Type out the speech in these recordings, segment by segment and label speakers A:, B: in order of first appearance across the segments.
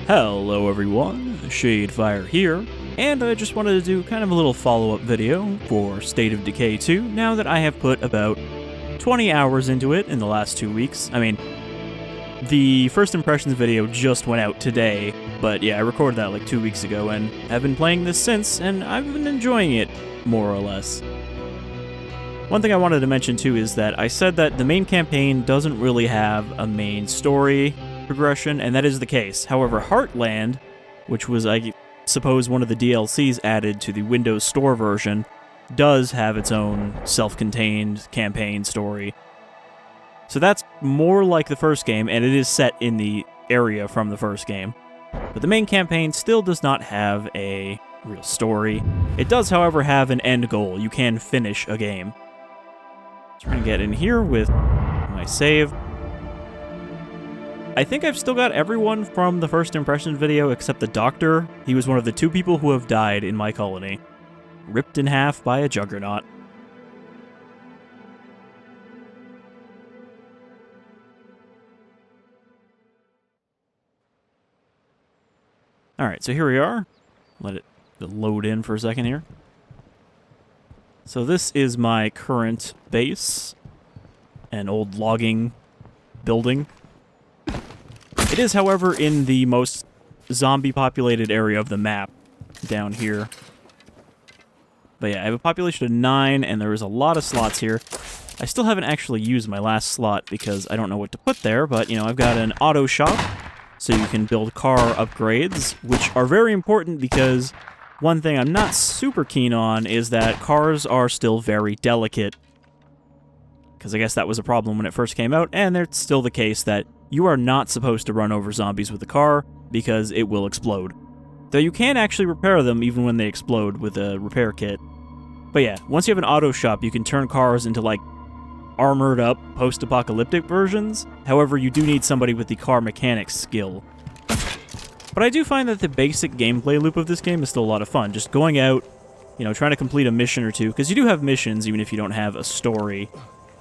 A: Hello everyone, Shadefire here, and I just wanted to do kind of a little follow-up video for State of Decay 2 now that I have put about 20 hours into it in the last 2 weeks. I mean, the first impressions video just went out today, but yeah, I recorded that like 2 weeks ago and have been playing this since, and I've been enjoying it, more or less. One thing I wanted to mention too is that I said that the main campaign doesn't really have a main story progression, and that is the case. However, Heartland, which was, I suppose, one of the DLCs added to the Windows Store version, does have its own self-contained campaign story. So that's more like the first game, and it is set in the area from the first game. But the main campaign still does not have a real story. It does, however, have an end goal. You can finish a game. So we're going to get in here with my save. I think I've still got everyone from the first impression video except the doctor. He was one of the 2 people who have died in my colony. Ripped in half by a juggernaut. Alright, so here we are. Let it load in for a second here. So this is my current base. An old logging building. It is, however, in the most zombie-populated area of the map, down here. But yeah, I have a population of 9, and there is a lot of slots here. I still haven't actually used my last slot because I don't know what to put there, but, you know, I've got an auto shop, so you can build car upgrades, which are very important because one thing I'm not super keen on is that cars are still very delicate. Because I guess that was a problem when it first came out, and it's still the case that you are not supposed to run over zombies with a car, because it will explode. Though you can actually repair them even when they explode with a repair kit. But yeah, once you have an auto shop, you can turn cars into, like, armored up, post-apocalyptic versions. However, you do need somebody with the car mechanics skill. But I do find that the basic gameplay loop of this game is still a lot of fun. Just going out, you know, trying to complete a mission or two, because you do have missions even if you don't have a story.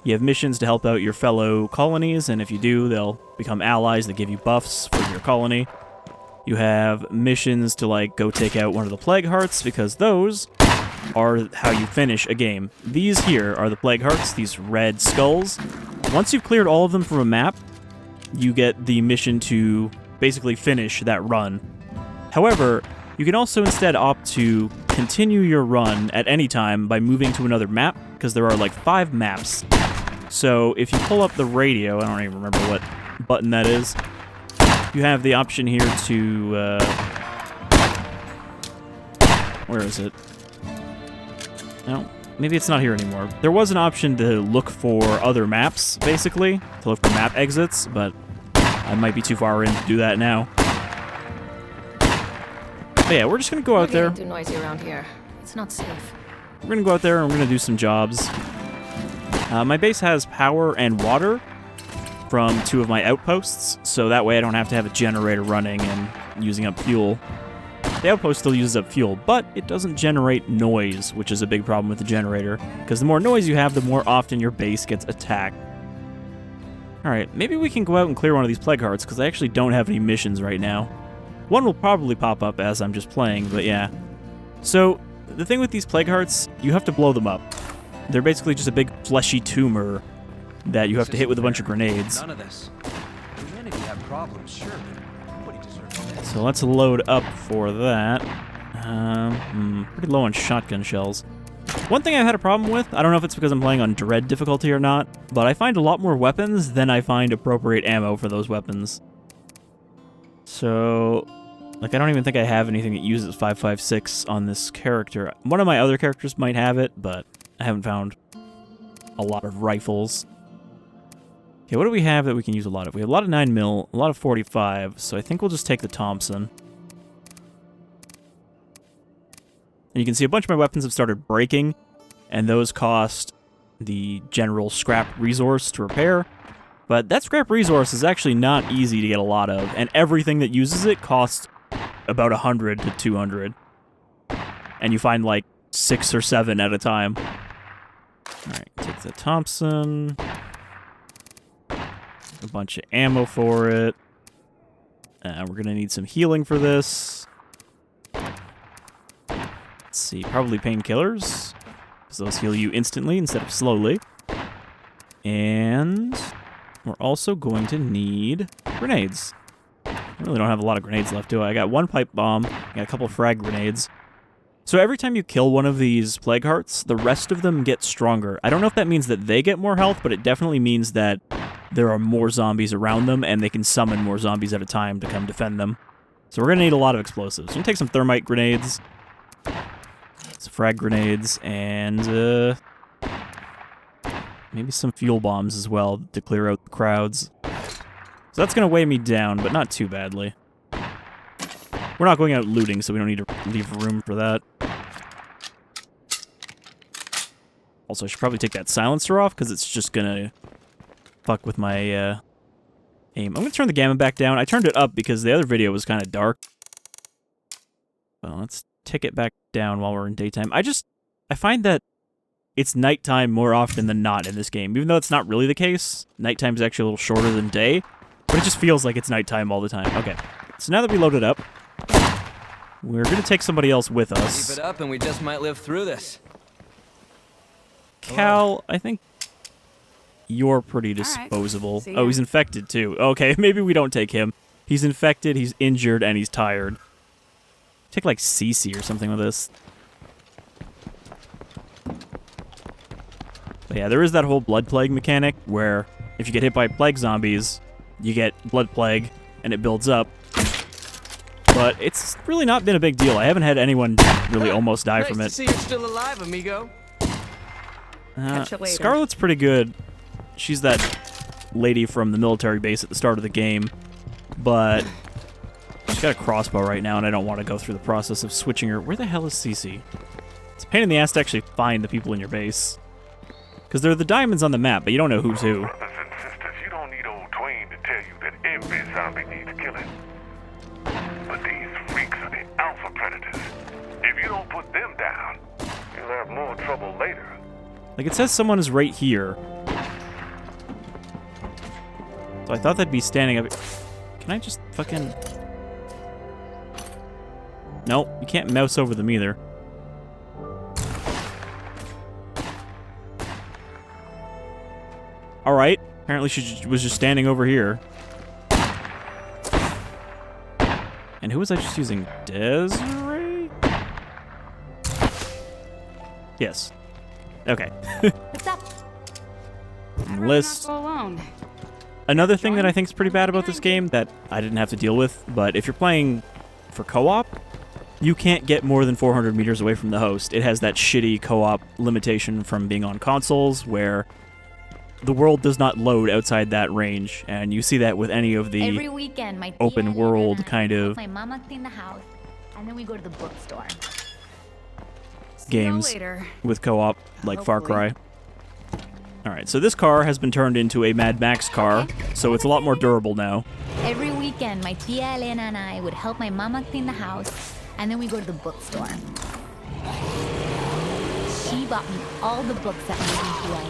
A: You have missions to help out your fellow colonies, and if you do, they'll become allies that give you buffs for your colony. You have missions to, like, go take out one of the Plague Hearts, because those are how you finish a game. These here are the Plague Hearts, these red skulls. Once you've cleared all of them from a map, you get the mission to basically finish that run. However, you can also instead opt to continue your run at any time by moving to another map, because there are like 5 maps. So if you pull up the radio, I don't even remember what button that is, you have the option here to, where is it? No, maybe it's not here anymore. There was an option to look for other maps, basically, to look for map exits, but I might be too far in to do that now. But yeah, we're just gonna go out there.
B: Too noisy around here. It's not safe.
A: We're gonna go out there and we're gonna do some jobs. My base has power and water from 2 of my outposts, so that way I don't have to have a generator running and using up fuel. The outpost still uses up fuel, but it doesn't generate noise, which is a big problem with the generator, because the more noise you have, the more often your base gets attacked. Alright, maybe we can go out and clear one of these Plague Hearts, because I actually don't have any missions right now. One will probably pop up as I'm just playing, but yeah. So, the thing with these Plague Hearts, you have to blow them up. They're basically just a big fleshy tumor that you have to hit with a bunch of grenades.
C: None of this. Humanity have problems, sure. Nobody deserves this.
A: So let's load up for that. Pretty low on shotgun shells. One thing I've had a problem with, I don't know if it's because I'm playing on Dread difficulty or not, but I find a lot more weapons than I find appropriate ammo for those weapons. So, like, I don't even think I have anything that uses 5.56 on this character. One of my other characters might have it, but I haven't found a lot of rifles. Okay, what do we have that we can use a lot of? We have a lot of 9mm, a lot of 45, so I think we'll just take the Thompson. And you can see a bunch of my weapons have started breaking, and those cost the general scrap resource to repair. But that scrap resource is actually not easy to get a lot of, and everything that uses it costs about 100 to 200. And you find like 6 or 7 at a time. Alright, take the Thompson. A bunch of ammo for it. We're going to need some healing for this. Let's see, probably painkillers, because those heal you instantly instead of slowly. And we're also going to need grenades. I really don't have a lot of grenades left, do I? I got one pipe bomb, I got a couple frag grenades. So every time you kill one of these plague hearts, the rest of them get stronger. I don't know if that means that they get more health, but it definitely means that there are more zombies around them, and they can summon more zombies at a time to come defend them. So we're going to need a lot of explosives. We're going to take some thermite grenades, some frag grenades, and maybe some fuel bombs as well to clear out the crowds. So that's going to weigh me down, but not too badly. We're not going out looting, so we don't need to leave room for that. Also, I should probably take that silencer off, because it's just going to fuck with my aim. I'm going to turn the gamma back down. I turned it up because the other video was kind of dark. Well, let's take it back down while we're in daytime. I find that it's nighttime more often than not in this game. Even though it's not really the case, nighttime is actually a little shorter than day, but it just feels like it's nighttime all the time. Okay, so now that we loaded up, we're going to take somebody else with us.
C: Keep it up and we just might live through this.
A: Cal, I think you're pretty disposable. Right. Oh, he's infected too. Okay, maybe we don't take him. He's infected, he's injured, and he's tired. Take like Cece or something with this. But yeah, there is that whole blood plague mechanic where if you get hit by plague zombies, you get blood plague and it builds up. But it's really not been a big deal. I haven't had anyone really almost die from it.
C: Nice to see you're still alive, amigo.
B: Catch you later.
A: Scarlet's pretty good. She's that lady from the military base at the start of the game, but she's got a crossbow right now, and I don't want to go through the process of switching her. Where the hell is Cece? It's a pain in the ass to actually find the people in your base, because they're the diamonds on the map, but you don't know who's who.
D: Brothers and sisters, you don't need old Twain to tell you that every zombie needs killing. But these freaks are the alpha predators. If you don't put them down, you'll have more trouble later.
A: Like, it says someone is right here. So I thought they'd be standing up. Can I just fucking... Nope, you can't mouse over them either. Alright, apparently she was just standing over here. And who was I just using? Desiree? Yes. Okay.
B: What's up?
A: List. Another thing that I think is pretty bad about this game that I didn't have to deal with, but if you're playing for co-op, you can't get more than 400 meters away from the host. It has that shitty co-op limitation from being on consoles where the world does not load outside that range, and you see that with any of the
B: Every weekend, my
A: open world kind of
B: my mama clean the house, and then we go to the bookstore.
A: games with co-op, like Far Cry. Alright, so this car has been turned into a Mad Max car, so it's a lot more durable now.
B: Every weekend, my tia Elena and I would help my mama clean the house, and then we go to the bookstore. She bought me all the books that made me who I am.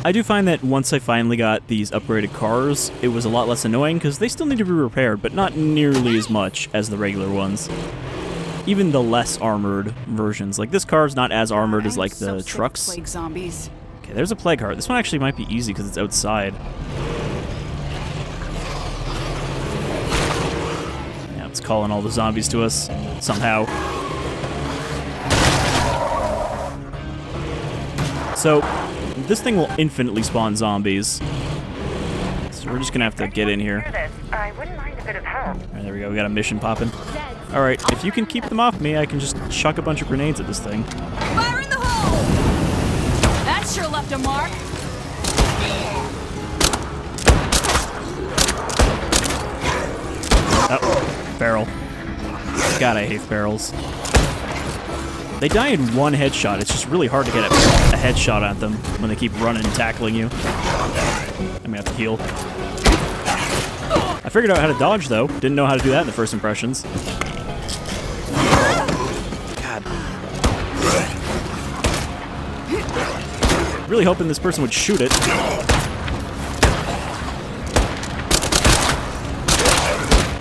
A: I do find that once I finally got these upgraded cars, it was a lot less annoying because they still need to be repaired, but not nearly as much as the regular ones. Even the less armored versions. Like, this car's not as armored as, like, the trucks.
E: Plague zombies.
A: Okay, there's a plague heart. This one actually might be easy because it's outside. Yeah, it's calling all the zombies to us, somehow. So, this thing will infinitely spawn zombies. So we're just gonna have to get in here.
F: I wouldn't mind a bit of help.
A: Alright, there we go. We got a mission popping. Alright, if you can keep them off me, I can just chuck a bunch of grenades at this thing.
E: Fire in the hole! That sure left a mark.
A: Oh, barrel. God, I hate barrels. They die in one headshot. It's just really hard to get a headshot at them when they keep running and tackling you. I'm gonna have to heal. I figured out how to dodge, though. Didn't know how to do that in the first impressions. God. Really hoping this person would shoot it.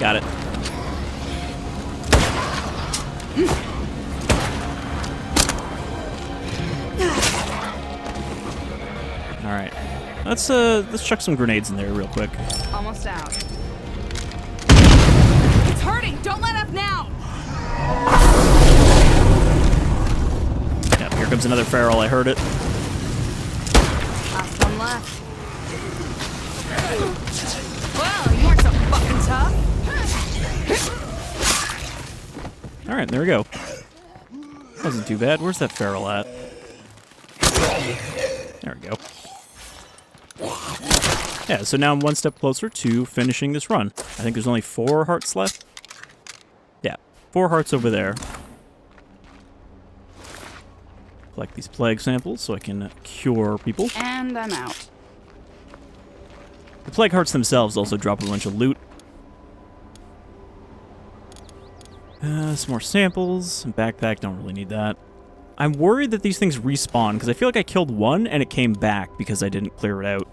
A: Got it. All right. Let's chuck some grenades in there real quick.
E: Almost out. It's hurting! Don't let up now!
A: Yeah, here comes another feral. I heard it.
E: Last one left. Well, you weren't so fucking tough.
A: All right, there we go. Wasn't too bad. Where's that feral at? There we go. Yeah, so now I'm one step closer to finishing this run. I think there's only 4 hearts left. Yeah, 4 hearts over there. Collect these plague samples so I can cure people.
E: And I'm out.
A: The plague hearts themselves also drop a bunch of loot. Some more samples. Some backpack, don't really need that. I'm worried that these things respawn, because I feel like I killed one and it came back because I didn't clear it out.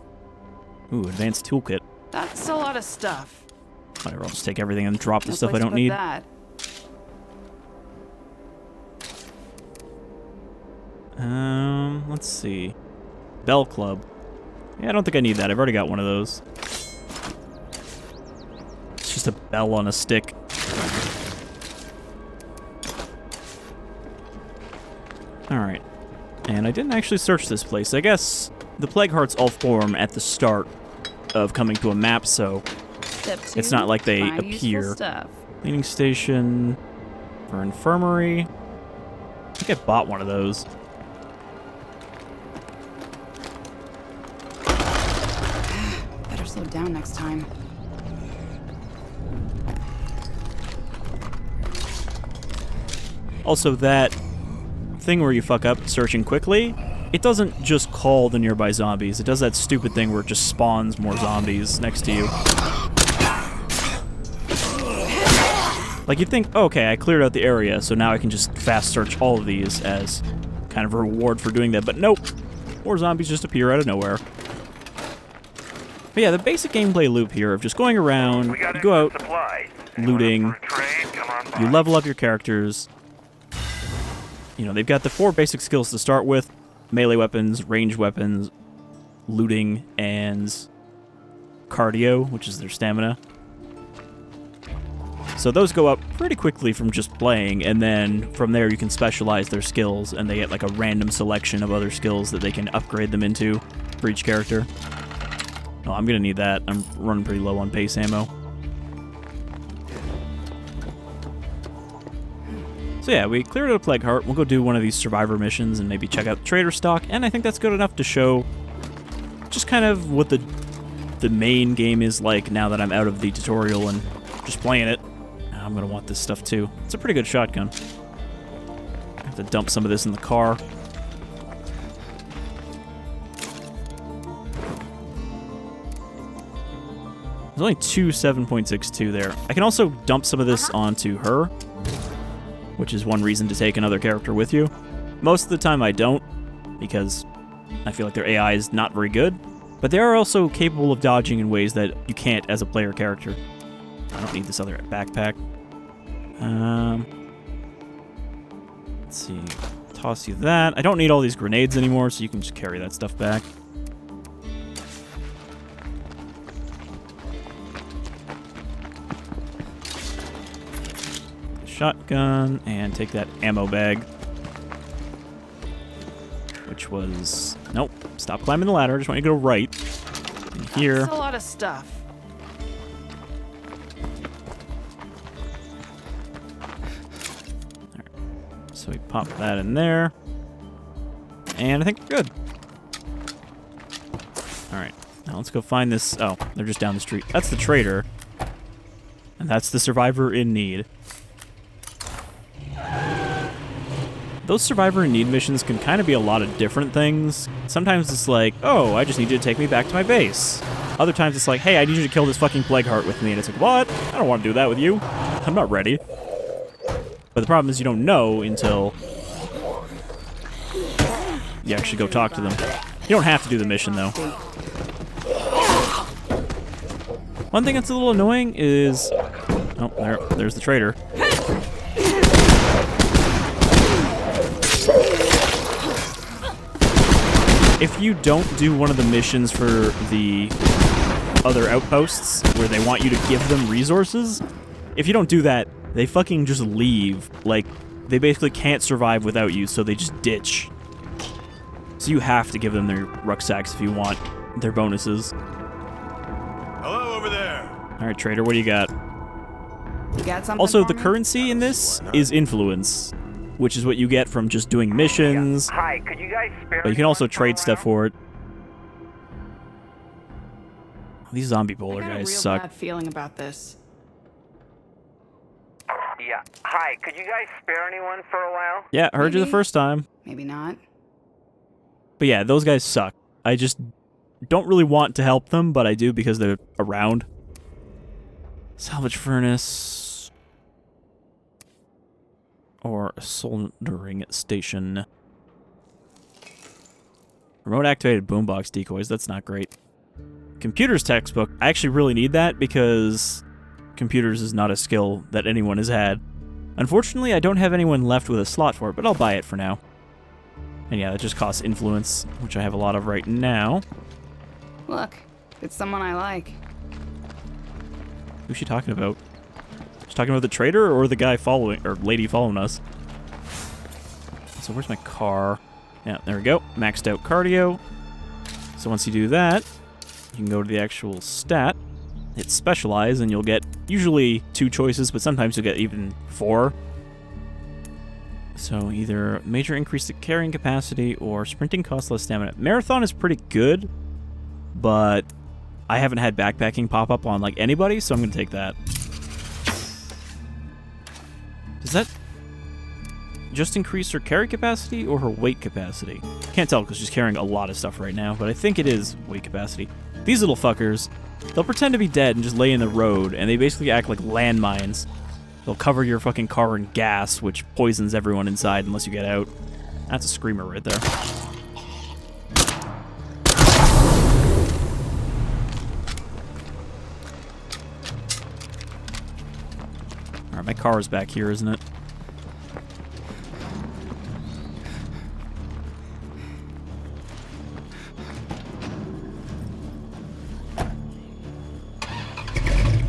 A: Ooh, advanced toolkit.
E: That's a lot of stuff.
A: Whatever, I'll just take everything and drop the
E: No
A: stuff I
E: place to
A: don't
E: put
A: need.
E: that.
A: Let's see. Bell Club. Yeah, I don't think I need that. I've already got one of those. It's just a bell on a stick. Alright. And I didn't actually search this place. I guess the plague hearts all form at the start of coming to a map, so
E: Step 2,
A: it's not like they
E: find
A: appear.
E: useful stuff.
A: Cleaning station for infirmary. I think I bought one of those.
E: Better slow down next time.
A: Also, that thing where you fuck up searching quickly, it doesn't just call the nearby zombies. It does that stupid thing where it just spawns more zombies next to you. Like, you'd think, oh, okay, I cleared out the area, so now I can just fast search all of these as kind of a reward for doing that. But nope, more zombies just appear out of nowhere. But yeah, the basic gameplay loop here of just going around, you go out, looting, you level up your characters. You know, they've got the 4 basic skills to start with: melee weapons, ranged weapons, looting, and cardio, which is their stamina. So those go up pretty quickly from just playing, and then from there you can specialize their skills, and they get like a random selection of other skills that they can upgrade them into for each character. Oh, I'm gonna need that. I'm running pretty low on base ammo. So yeah, we cleared out a plague heart. We'll go do one of these survivor missions and maybe check out the trader stock, and I think that's good enough to show just kind of what the main game is like now that I'm out of the tutorial and just playing it. I'm gonna want this stuff too. It's a pretty good shotgun. I have to dump some of this in the car. There's only 2 7.62 there. I can also dump some of this onto her, which is one reason to take another character with you. Most of the time I don't, because I feel like their AI is not very good, but they are also capable of dodging in ways that you can't as a player character. I don't need this other backpack. Let's see. Toss you that. I don't need all these grenades anymore, so you can just carry that stuff back. Shotgun, and take that ammo bag. Which was... Nope. Stop climbing the ladder. I just want you to go right. In here.
E: That's a lot of stuff.
A: So we pop that in there. And I think we're good. Alright. Now let's go find this... Oh, they're just down the street. That's the trader. And that's the survivor in need. Those survivor in need missions can kind of be a lot of different things. Sometimes it's like, oh, I just need you to take me back to my base. Other times it's like, hey, I need you to kill this fucking plague heart with me. And it's like, what? I don't want to do that with you. I'm not ready. But the problem is you don't know until you actually go talk to them. You don't have to do the mission, though. One thing that's a little annoying is... Oh, there's the traitor. If you don't do one of the missions for the other outposts, where they want you to give them resources, if you don't do that, they fucking just leave. Like, they basically can't survive without you, so they just ditch. So you have to give them their rucksacks if you want their bonuses.
G: Hello over there.
A: Alright, trader, what do you got?
H: You got something
A: Also,
H: for
A: the
H: me?
A: currency in this is influence, which is what you get from just doing missions.
F: Hi, could you guys spare
A: But you can also
F: anyone for a
A: trade stuff
F: while?
A: for it. These zombie
H: I
A: bowler
H: got a
A: guys
H: real
A: suck.
H: bad feeling about this.
F: Yeah. Hi, could you guys spare anyone for a while?
A: Yeah, I heard you the
H: Maybe.
A: first time.
H: Maybe not.
A: But yeah, those guys suck. I just don't really want to help them, but I do because they're around. Salvage furnace. Or a soldering station. Remote activated boombox decoys, that's not great. Computers textbook, I actually really need that because computers is not a skill that anyone has had. Unfortunately, I don't have anyone left with a slot for it, but I'll buy it for now. And yeah, that just costs influence, which I have a lot of right now.
H: Look, it's someone I like.
A: Who's she talking about? She's talking about the trader or the guy following, or lady following us? So where's my car? Yeah, there we go. Maxed out cardio. So once you do that, you can go to the actual stat, hit specialize, and you'll get usually 2 choices, but sometimes you'll get even 4. So either major increase to carrying capacity or sprinting costs less stamina. Marathon is pretty good, but I haven't had backpacking pop up on like anybody, so I'm going to take that. Does that just increase her carry capacity or her weight capacity? Can't tell because she's carrying a lot of stuff right now, but I think it is weight capacity. These little fuckers, they'll pretend to be dead and just lay in the road, and they basically act like landmines. They'll cover your fucking car in gas, which poisons everyone inside unless you get out. That's a screamer right there. Alright, my car is back here, isn't it?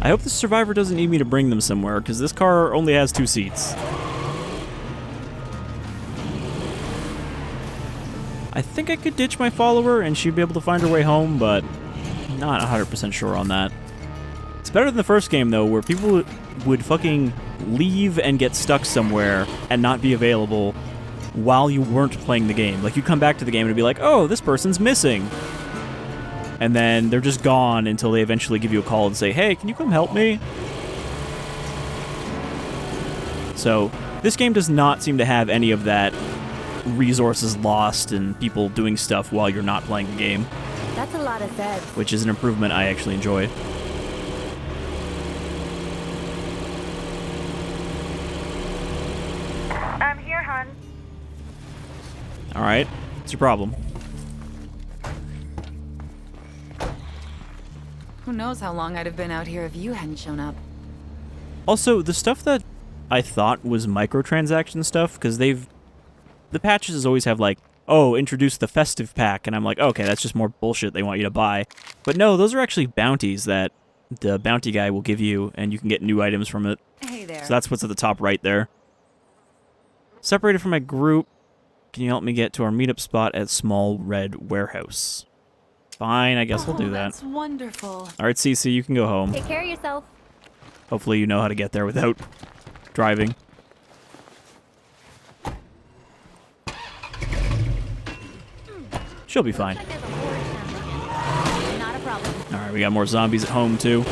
A: I hope the survivor doesn't need me to bring them somewhere, because this car only has 2 seats. I think I could ditch my follower and she'd be able to find her way home, but not 100% sure on that. It's better than the first game, though, where people would fucking leave and get stuck somewhere and not be available while you weren't playing the game. Like, you come back to the game and it'd be like, oh, this person's missing. And then they're just gone until they eventually give you a call and say, hey, can you come help me? So, this game does not seem to have any of that resources lost and people doing stuff while you're not playing the game,
B: That's a lot of zeds.
A: which is an improvement I actually enjoy.
F: I'm here, hon.
A: Alright, what's your problem?
E: Who knows how long I'd have been out here if you hadn't shown up.
A: Also, the stuff that I thought was microtransaction stuff, because the patches always have like, oh, introduce the festive pack, and I'm like, okay, that's just more bullshit they want you to buy. But no, those are actually bounties that the bounty guy will give you, and you can get new items from it.
E: Hey there.
A: So that's what's at the top right there. Separated from my group, can you help me get to our meetup spot at Small Red Warehouse? Fine, I guess I'll do that.
E: That's wonderful.
A: Alright, Cece, you can go home.
B: Take care of yourself.
A: Hopefully you know how to get there without driving. She'll be fine.
B: Like there's a horde down there. Not a problem.
A: Alright, we got more zombies at home, too.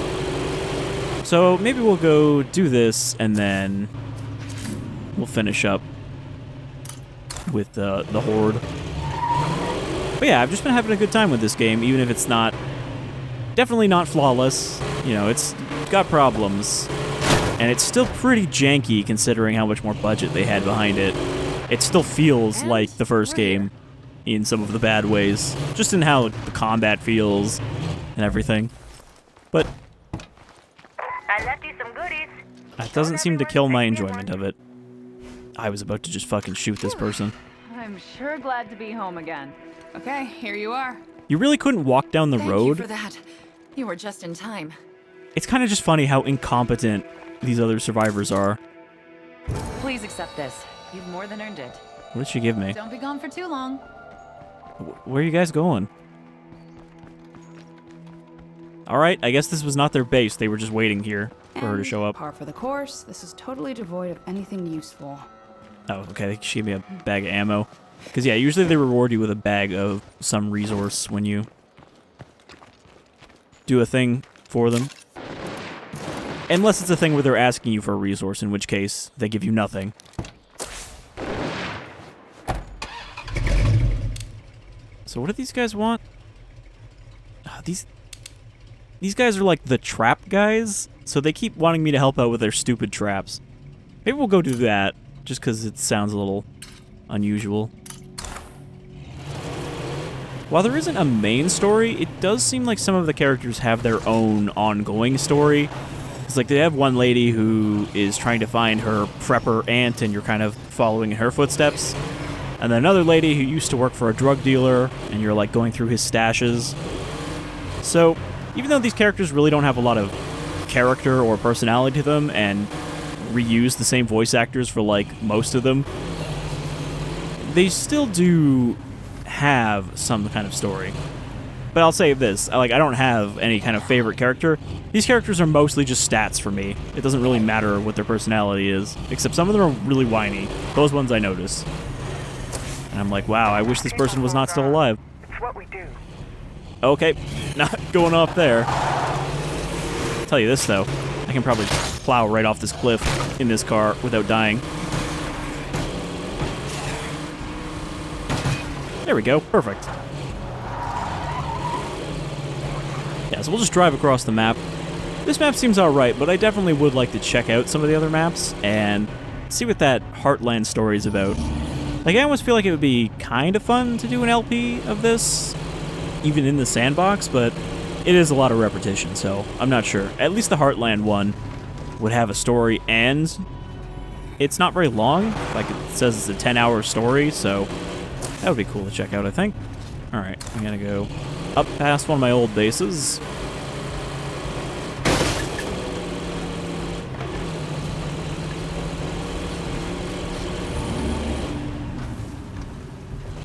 A: So, maybe we'll go do this, and then we'll finish up with the horde. But yeah, I've just been having a good time with this game, even if it's not... Definitely not flawless. You know, it's got problems. And it's still pretty janky, considering how much more budget they had behind it. It still feels like the first game. in some of the bad ways, just in how the combat feels and everything. But
F: I left you some goodies.
A: that doesn't seem to kill my enjoyment of it. I was about to just fucking shoot this person.
E: I'm sure glad to be home again.
H: Okay, here you are.
A: You really couldn't walk down the
E: Thank you
A: road.
E: for that. You were just in time.
A: It's kind of just funny how incompetent these other survivors are.
E: Please accept this. You've more than earned it.
A: What did she give me?
E: Don't be gone for too long.
A: Where are you guys going? Alright, I guess this was not their base. They were just waiting here for her to show up.
H: Par for the course. This is totally devoid of anything useful.
A: Oh, okay. She gave me a bag of ammo. Because, yeah, usually they reward you with a bag of some resource when you do a thing for them. Unless it's a thing where they're asking you for a resource, in which case they give you nothing. So what do these guys want? These guys are like the trap guys, so they keep wanting me to help out with their stupid traps. Maybe we'll go do that, just because it sounds a little unusual. While there isn't a main story, it does seem like some of the characters have their own ongoing story. It's like they have one lady who is trying to find her prepper aunt, and you're kind of following in her footsteps. And then another lady who used to work for a drug dealer, and you're like going through his stashes. So, even though these characters really don't have a lot of character or personality to them, and reuse the same voice actors for like most of them, they still do have some kind of story. But I'll say this, I don't have any kind of favorite character. These characters are mostly just stats for me. It doesn't really matter what their personality is, except some of them are really whiny. Those ones I notice. And I'm like, wow, I wish this person was not still alive.
F: It's what we do.
A: Okay, not going off there. I'll tell you this, though. I can probably plow right off this cliff in this car without dying. There we go. Perfect. Yeah, so we'll just drive across the map. This map seems alright, but I definitely would like to check out some of the other maps and see what that Heartland story is about. Like, I almost feel like it would be kind of fun to do an LP of this, even in the sandbox, but it is a lot of repetition, so I'm not sure. At least the Heartland one would have a story, and it's not very long. Like, it says it's a 10-hour story, so that would be cool to check out, I think. Alright, I'm gonna go up past one of my old bases.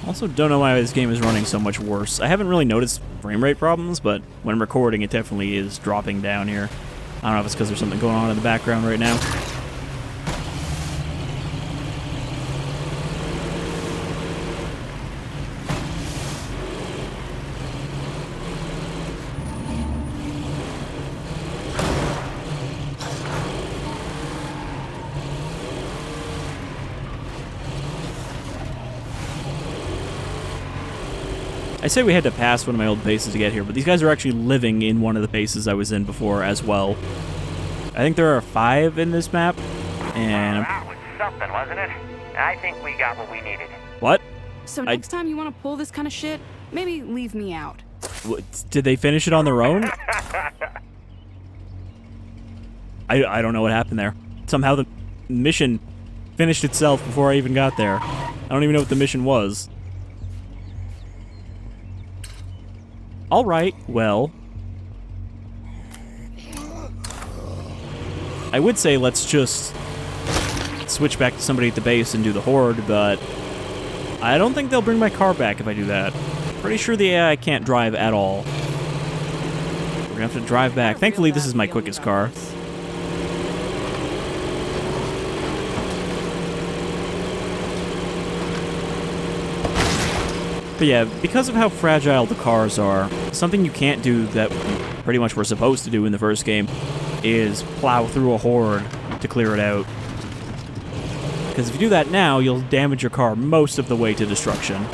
A: Also, don't know why this game is running so much worse. I haven't really noticed frame rate problems, but when recording, it definitely is dropping down here. I don't know if it's because there's something going on in the background right now. I say we had to pass one of my old bases to get here, but these guys are actually living in one of the bases I was in before as well. I think there are 5 in this map, and...
F: That was something, wasn't it? I think we got what we needed.
A: What?
H: So next time you want to pull this kind of shit, maybe leave me out.
A: Did they finish it on their own? I don't know what happened there. Somehow the mission finished itself before I even got there. I don't even know what the mission was. Alright, well... I would say let's just switch back to somebody at the base and do the horde, but I don't think they'll bring my car back if I do that. Pretty sure the AI can't drive at all. We're gonna have to drive back. Thankfully, this is my quickest car. But yeah, because of how fragile the cars are, something you can't do that you pretty much were supposed to do in the first game is plow through a horde to clear it out. Because if you do that now, you'll damage your car most of the way to destruction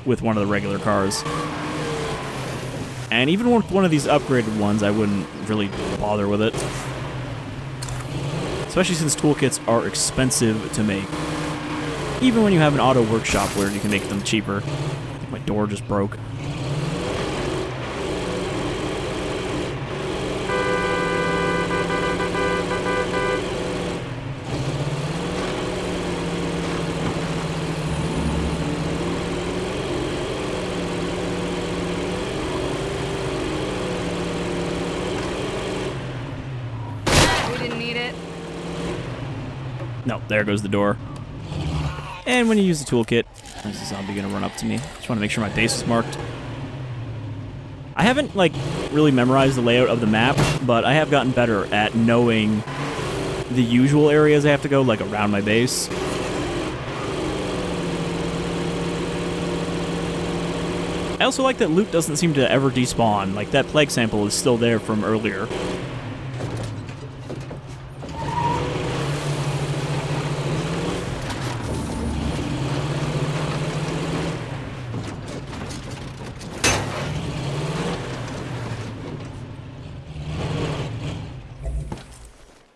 A: with one of the regular cars. And even with one of these upgraded ones, I wouldn't really bother with it. Especially since toolkits are expensive to make. Even when you have an auto workshop where you can make them cheaper. My door just broke.
H: We didn't need it.
A: No, there goes the door. And when you use the toolkit, there's a zombie gonna run up to me. Just want to make sure my base is marked. I haven't, like, really memorized the layout of the map, but I have gotten better at knowing the usual areas I have to go, like, around my base. I also like that loot doesn't seem to ever despawn. Like, that plague sample is still there from earlier.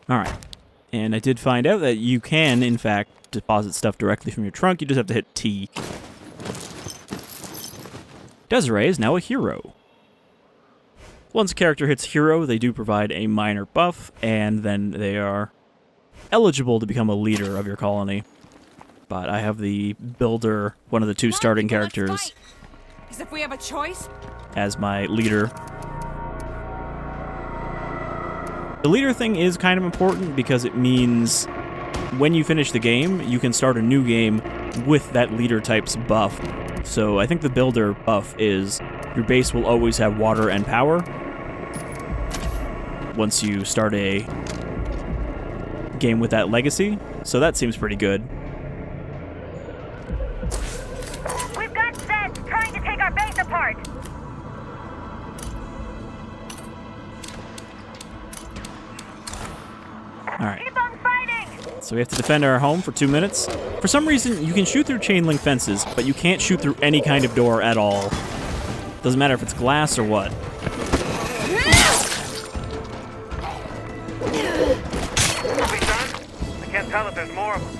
A: Alright, and I did find out that you can, in fact, deposit stuff directly from your trunk. You just have to hit T. Desiree is now a hero. Once a character hits hero, they do provide a minor buff, and then they are eligible to become a leader of your colony. But I have the builder, one of the two starting characters,
E: As if we have a choice.
A: as my leader. The leader thing is kind of important because it means when you finish the game, you can start a new game with that leader type's buff. So I think the builder buff is your base will always have water and power once you start a game with that legacy. So that seems pretty good.
I: We've got Zeds trying to take our base apart.
A: Alright.
I: Keep on fighting!
A: So we have to defend our home for 2 minutes. For some reason, you can shoot through chain link fences, but you can't shoot through any kind of door at all. Doesn't matter if it's glass or what.
F: Copy, son. I can't tell if there's more of them.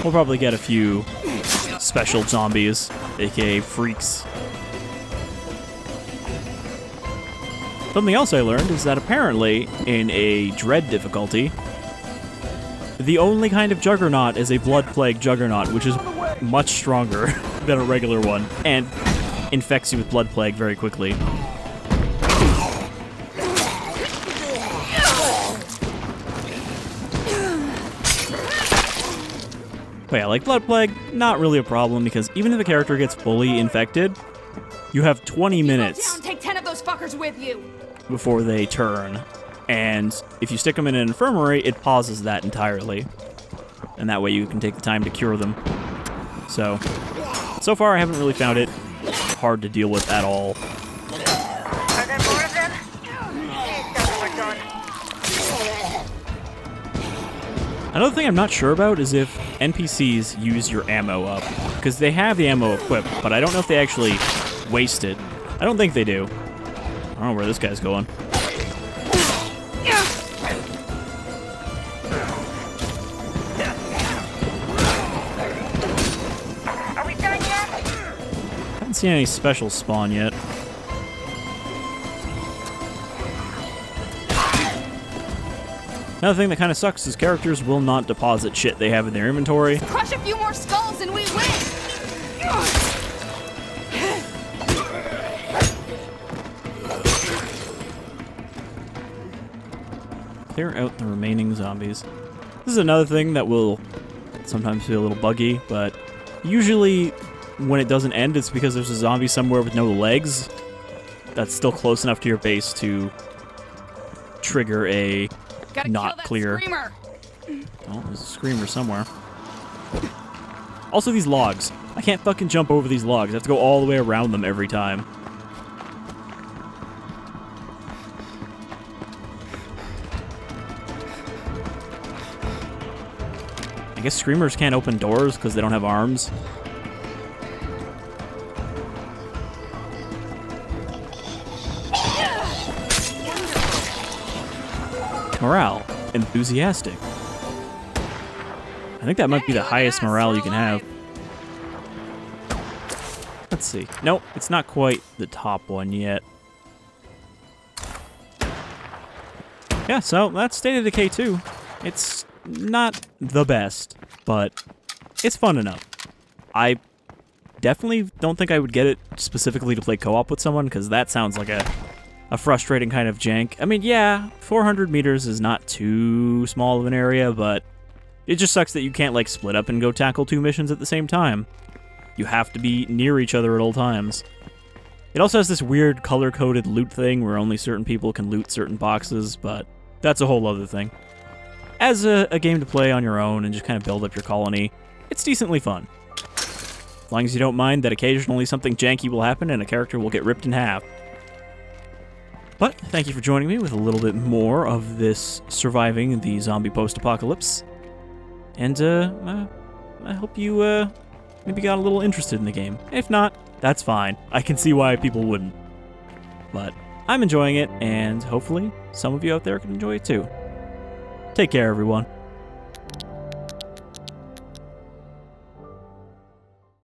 A: We'll probably get a few special zombies, aka freaks. Something else I learned is that apparently, in a Dread difficulty, the only kind of Juggernaut is a Blood Plague Juggernaut, which is much stronger than a regular one, and infects you with Blood Plague very quickly. But yeah, like Blood Plague, not really a problem, because even if the character gets fully infected, you have 20 minutes
E: Take 10 of those fuckers with you.
A: before they turn. And if you stick them in an infirmary, it pauses that entirely. And that way you can take the time to cure them. So far I haven't really found it hard to deal with at all.
I: Are there more of them? It doesn't work on.
A: Another thing I'm not sure about is if NPCs use your ammo up. Because they have the ammo equipped, but I don't know if they actually waste it. I don't think they do. I don't know where this guy's going.
I: Are we done yet?
A: Haven't seen any special spawn yet. Another thing that kind of sucks is characters will not deposit shit they have in their inventory.
E: Crush a few more skulls and we win.
A: Clear out the remaining zombies. This is another thing that will sometimes feel a little buggy, but usually when it doesn't end, it's because there's a zombie somewhere with no legs that's still close enough to your base to trigger a
E: Gotta
A: not
E: kill that
A: clear.
E: screamer.
A: Oh, there's a screamer somewhere. Also, these logs. I can't fucking jump over these logs. I have to go all the way around them every time. I guess screamers can't open doors because they don't have arms. Morale. Enthusiastic. I think that might be the highest morale you can have. Let's see. Nope, it's not quite the top one yet. Yeah, so that's State of Decay 2. It's not the best, but it's fun enough. I definitely don't think I would get it specifically to play co-op with someone, because that sounds like a frustrating kind of jank. I mean, yeah, 400 meters is not too small of an area, but it just sucks that you can't, like, split up and go tackle 2 missions at the same time. You have to be near each other at all times. It also has this weird color-coded loot thing where only certain people can loot certain boxes, but that's a whole other thing. As a game to play on your own and just kind of build up your colony, it's decently fun. As long as you don't mind that occasionally something janky will happen and a character will get ripped in half. But thank you for joining me with a little bit more of this surviving the zombie post-apocalypse. And I hope you maybe got a little interested in the game. If not, that's fine. I can see why people wouldn't. But I'm enjoying it, and hopefully some of you out there can enjoy it too. Take care, everyone.